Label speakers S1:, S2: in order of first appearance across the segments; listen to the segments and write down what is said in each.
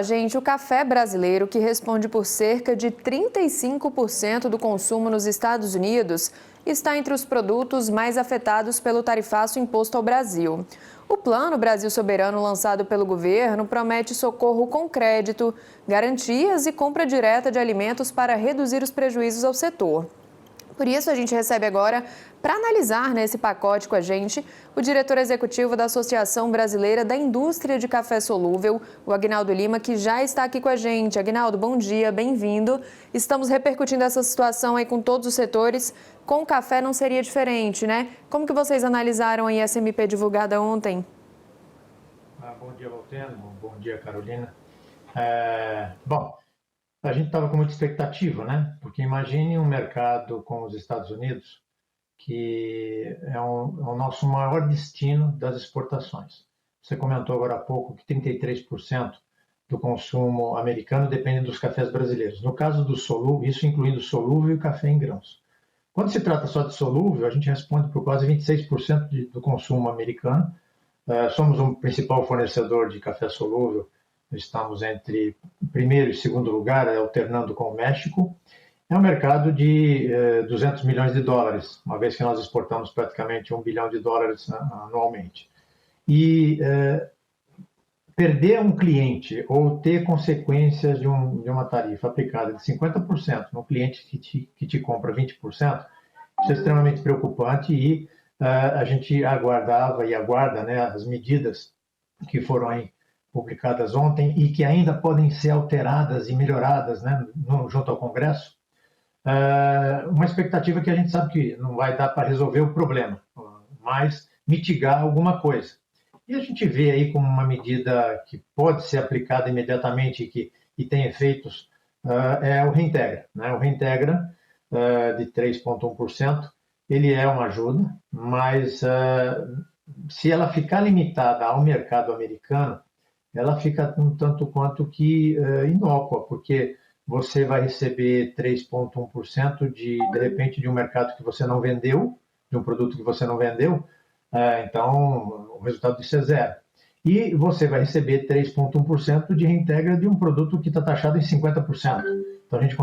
S1: Gente, o café brasileiro, que responde por cerca de 35% do consumo nos Estados Unidos, está entre os produtos mais afetados pelo tarifaço imposto ao Brasil. O Plano Brasil Soberano, lançado pelo governo, promete socorro com crédito, garantias e compra direta de alimentos para reduzir os prejuízos ao setor. Por isso, a gente recebe agora, para analisar nesse pacote com a gente, o diretor executivo da Associação Brasileira da Indústria de Café Solúvel, o Aguinaldo Lima, que já está aqui com a gente. Aguinaldo, bom dia, bem-vindo. Estamos repercutindo essa situação aí com todos os setores. Com o café não seria diferente, né? Como que vocês analisaram aí essa MP divulgada ontem?
S2: Bom dia, Valteno. Bom dia, Carolina. A gente estava com muita expectativa, né? Porque imagine um mercado como os Estados Unidos, que é o nosso maior destino das exportações. Você comentou agora há pouco que 33% do consumo americano depende dos cafés brasileiros. No caso do solúvel, isso incluindo solúvel e café em grãos. Quando se trata só de solúvel, a gente responde por quase 26% do consumo americano. Somos o principal fornecedor de café solúvel. Estamos entre primeiro e segundo lugar, alternando com o México. É um mercado de 200 milhões de dólares, uma vez que nós exportamos praticamente 1 bilhão de dólares anualmente. E perder um cliente ou ter consequências de uma tarifa aplicada de 50% no cliente que te compra 20%, isso é extremamente preocupante e a gente aguardava e aguarda, né, as medidas que foram aí publicadas ontem e que ainda podem ser alteradas e melhoradas, né, junto ao Congresso, uma expectativa que a gente sabe que não vai dar para resolver o problema, mas mitigar alguma coisa. E a gente vê aí como uma medida que pode ser aplicada imediatamente e tem efeitos, é o Reintegra. Né? O Reintegra, de 3,1%, ele é uma ajuda, mas se ela ficar limitada ao mercado americano, ela fica um tanto quanto que inócua, porque você vai receber 3,1% de repente de um mercado que você não vendeu, de um produto que você não vendeu, então o resultado disso é zero. E você vai receber 3,1% de reintegra de um produto que está taxado em 50%. Então a gente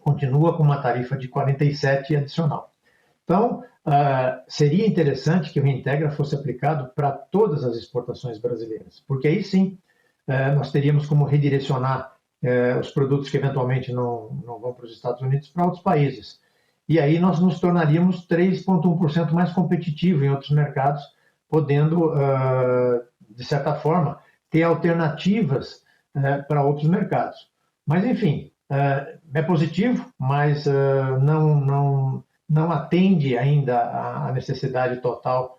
S2: continua com uma tarifa de 47% adicional. Então, seria interessante que o Reintegra fosse aplicado para todas as exportações brasileiras, porque aí sim nós teríamos como redirecionar os produtos que eventualmente não vão para os Estados Unidos para outros países. E aí nós nos tornaríamos 3,1% mais competitivo em outros mercados, podendo, de certa forma, ter alternativas para outros mercados. Mas, enfim, é positivo, mas não atende ainda à necessidade total,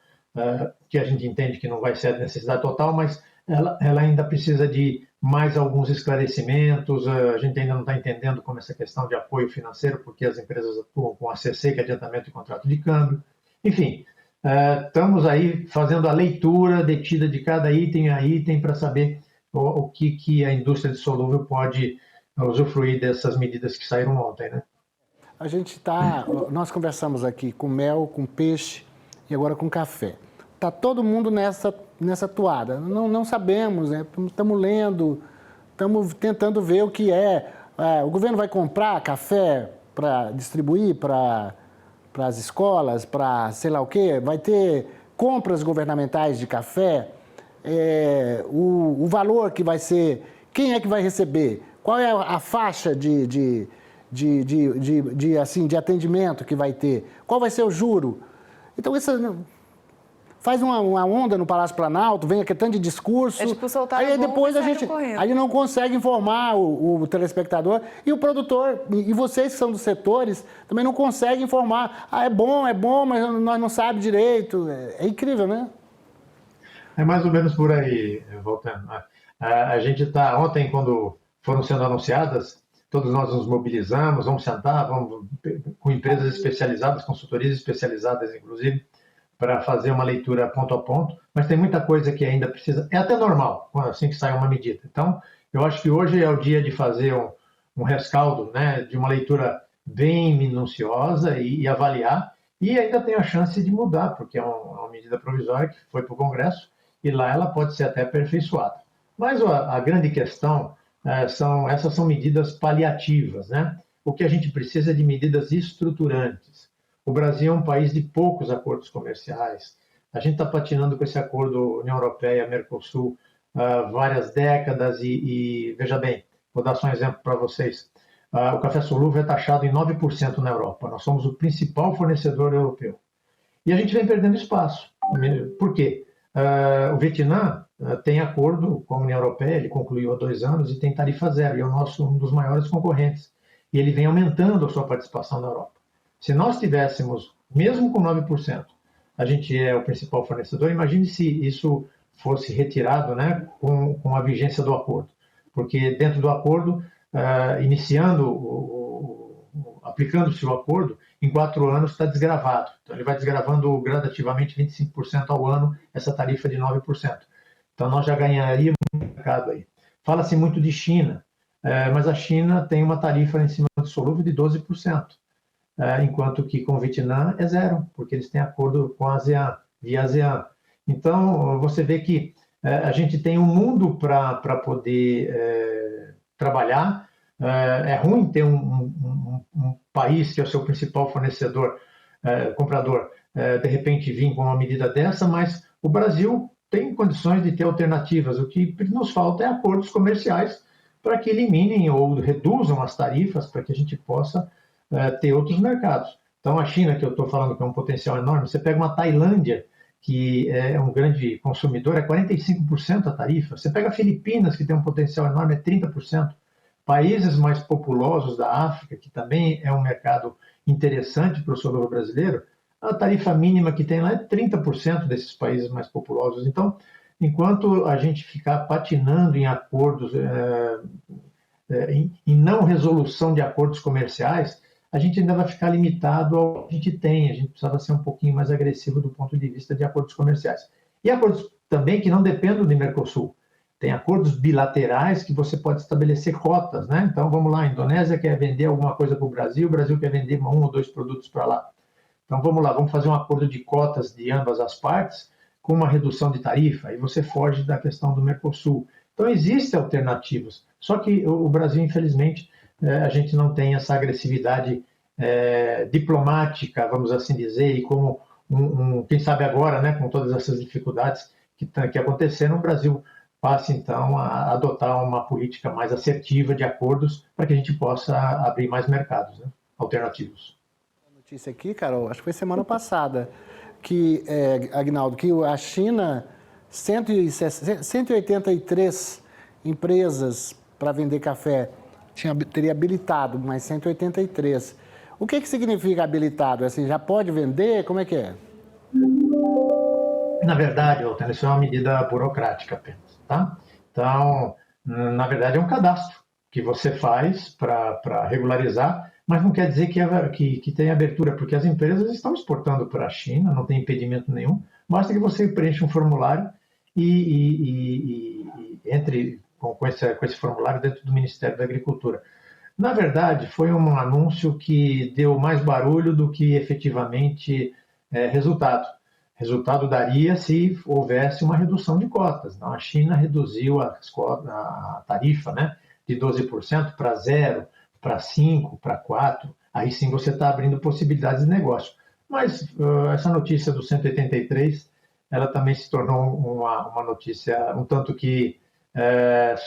S2: que a gente entende que não vai ser a necessidade total, mas ela ainda precisa de mais alguns esclarecimentos. A gente ainda não está entendendo como essa questão de apoio financeiro, porque as empresas atuam com ACC, que é adiantamento de contrato de câmbio. Enfim, estamos aí fazendo a leitura detida de cada item a item para saber o que a indústria de solúvel pode usufruir dessas medidas que saíram ontem, né?
S3: Nós conversamos aqui com mel, com peixe e agora com café. Está todo mundo nessa toada. Não sabemos, né? Estamos lendo, estamos tentando ver o que é. O governo vai comprar café para distribuir para as escolas, para sei lá o quê? Vai ter compras governamentais de café? O valor que vai ser... Quem é que vai receber? Qual é a faixa de atendimento que vai ter? Qual vai ser o juro? Então, isso faz uma onda no Palácio Planalto, vem aquele tanto de discurso.
S1: É tipo soltar
S3: aí
S1: a bomba
S3: depois
S1: e sair correndo.
S3: Aí não consegue informar o telespectador e o produtor. E vocês que são dos setores também não conseguem informar. É bom, mas nós não sabemos direito. É incrível, né?
S2: É mais ou menos por aí, Voltando. A gente está... Ontem, quando foram sendo anunciadas, todos nós nos mobilizamos, vamos sentar, com empresas especializadas, consultorias especializadas, inclusive, para fazer uma leitura ponto a ponto, mas tem muita coisa que ainda precisa... É até normal, assim que sai uma medida. Então, eu acho que hoje é o dia de fazer um rescaldo, né, de uma leitura bem minuciosa e avaliar, e ainda tem a chance de mudar, porque é uma medida provisória que foi para o Congresso, e lá ela pode ser até aperfeiçoada. Mas a grande questão essas são medidas paliativas, né? O que a gente precisa é de medidas estruturantes. O Brasil é um país de poucos acordos comerciais. A gente está patinando com esse acordo União Europeia-Mercosul há várias décadas e, veja bem, vou dar só um exemplo para vocês. O café solúvel é taxado em 9% na Europa. Nós somos o principal fornecedor europeu. E a gente vem perdendo espaço. Por quê? O Vietnã tem acordo com a União Europeia, ele concluiu há 2 anos e tem tarifa zero, e é um dos maiores concorrentes. E ele vem aumentando a sua participação na Europa. Se nós tivéssemos, mesmo com 9%, a gente é o principal fornecedor, imagine se isso fosse retirado, né, com a vigência do acordo. Porque dentro do acordo, aplicando-se o acordo, em 4 anos está desgravado. Então ele vai desgravando gradativamente 25% ao ano essa tarifa de 9%. Então nós já ganharíamos no mercado aí. Fala-se muito de China, mas a China tem uma tarifa em cima do solúvel de 12%, enquanto que com o Vietnã é zero, porque eles têm acordo com a ASEAN, via ASEAN. Então você vê que a gente tem um mundo para poder trabalhar. É ruim ter um país que é o seu principal fornecedor, comprador, de repente vir com uma medida dessa, mas o Brasil tem condições de ter alternativas. O que nos falta é acordos comerciais para que eliminem ou reduzam as tarifas para que a gente possa ter outros mercados. Então, a China, que eu estou falando que é um potencial enorme, você pega uma Tailândia, que é um grande consumidor, é 45% a tarifa. Você pega a Filipinas, que tem um potencial enorme, é 30%. Países mais populosos da África, que também é um mercado interessante para o solúvel brasileiro, a tarifa mínima que tem lá é 30% desses países mais populosos. Então, enquanto a gente ficar patinando em acordos, em não resolução de acordos comerciais, a gente ainda vai ficar limitado ao que a gente tem. A gente precisava ser um pouquinho mais agressivo do ponto de vista de acordos comerciais. E acordos também que não dependem do Mercosul. Tem acordos bilaterais que você pode estabelecer cotas, né? Então, vamos lá, a Indonésia quer vender alguma coisa para o Brasil quer vender 1 ou 2 produtos para lá. Então, vamos lá, vamos fazer um acordo de cotas de ambas as partes com uma redução de tarifa, e você foge da questão do Mercosul. Então, existem alternativas, só que o Brasil, infelizmente, a gente não tem essa agressividade diplomática, vamos assim dizer, e como, quem sabe agora, né, com todas essas dificuldades que aconteceram, o Brasil passe, então, a adotar uma política mais assertiva de acordos para que a gente possa abrir mais mercados, né, alternativos.
S3: Notícia aqui, Carol, acho que foi semana passada, que, Aguinaldo, que a China, 183 empresas para vender café, teria habilitado, mas 183. O que significa habilitado? Assim, já pode vender? Como é que é?
S2: Na verdade, Otávio, isso é uma medida burocrática apenas. Tá? Então, na verdade, é um cadastro que você faz para regularizar, mas não quer dizer que tem abertura, porque as empresas estão exportando para a China, não tem impedimento nenhum, basta que você preencha um formulário e entre com esse formulário dentro do Ministério da Agricultura. Na verdade, foi um anúncio que deu mais barulho do que efetivamente resultado. Resultado daria se houvesse uma redução de cotas. Então, a China reduziu a tarifa, né, de 12% para 0%, para 5%, para 4%. Aí sim você está abrindo possibilidades de negócio. Mas essa notícia do 183, ela também se tornou uma notícia um tanto que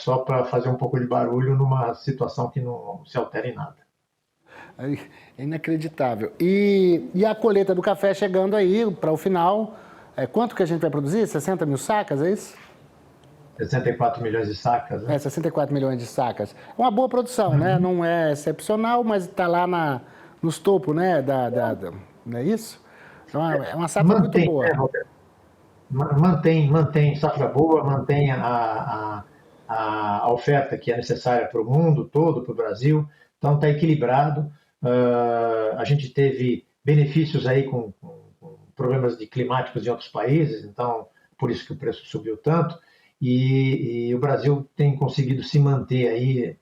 S2: só para fazer um pouco de barulho numa situação que não se altera em nada.
S3: É inacreditável. E a colheita do café chegando aí para o final, quanto que a gente vai produzir? 60 mil sacas, é isso?
S2: 64 milhões de sacas. Né?
S3: 64 milhões de sacas. É uma boa produção, né? Não é excepcional, mas está lá nos topos, né? Não é isso? Então, é uma safra muito boa.
S2: Mantém safra boa, mantém a oferta que é necessária para o mundo todo, para o Brasil. Então, está equilibrado. A gente teve benefícios aí com problemas climáticos em outros países, então, por isso que o preço subiu tanto. E o Brasil tem conseguido se manter aí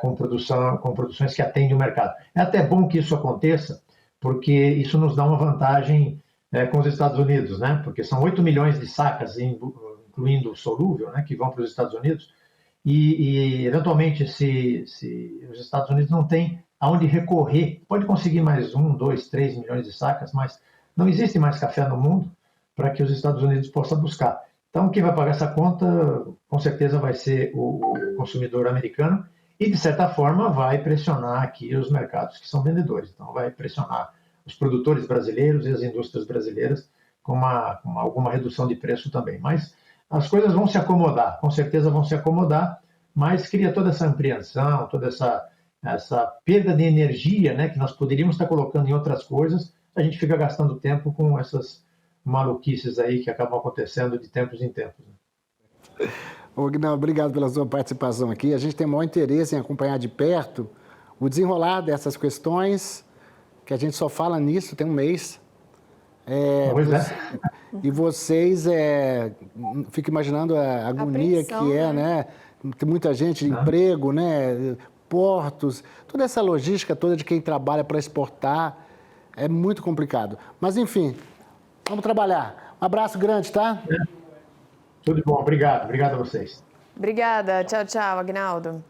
S2: com produções que atendem o mercado. É até bom que isso aconteça, porque isso nos dá uma vantagem com os Estados Unidos, né? Porque são 8 milhões de sacas, incluindo o solúvel, né, que vão para os Estados Unidos. e eventualmente, se os Estados Unidos não têm aonde recorrer, pode conseguir mais 1, 2, 3 milhões de sacas, mas não existe mais café no mundo para que os Estados Unidos possam buscar. Então, quem vai pagar essa conta, com certeza, vai ser o consumidor americano e, de certa forma, vai pressionar aqui os mercados que são vendedores. Então, vai pressionar os produtores brasileiros e as indústrias brasileiras com alguma redução de preço também. Mas as coisas vão se acomodar, com certeza vão se acomodar, mas cria toda essa apreensão, toda essa perda de energia, né, que nós poderíamos estar colocando em outras coisas, a gente fica gastando tempo com essas maluquices aí que acabam acontecendo de tempos em tempos.
S3: Aguinaldo, obrigado pela sua participação aqui. A gente tem o maior interesse em acompanhar de perto o desenrolar dessas questões, que a gente só fala nisso tem um mês. E vocês ficam imaginando a agonia que é, né? Tem muita gente, emprego, né? Portos, toda essa logística toda de quem trabalha para exportar, é muito complicado. Mas, enfim, vamos trabalhar. Um abraço grande, tá?
S2: Tudo bom, obrigado a vocês.
S1: Obrigada, tchau, tchau, Aguinaldo.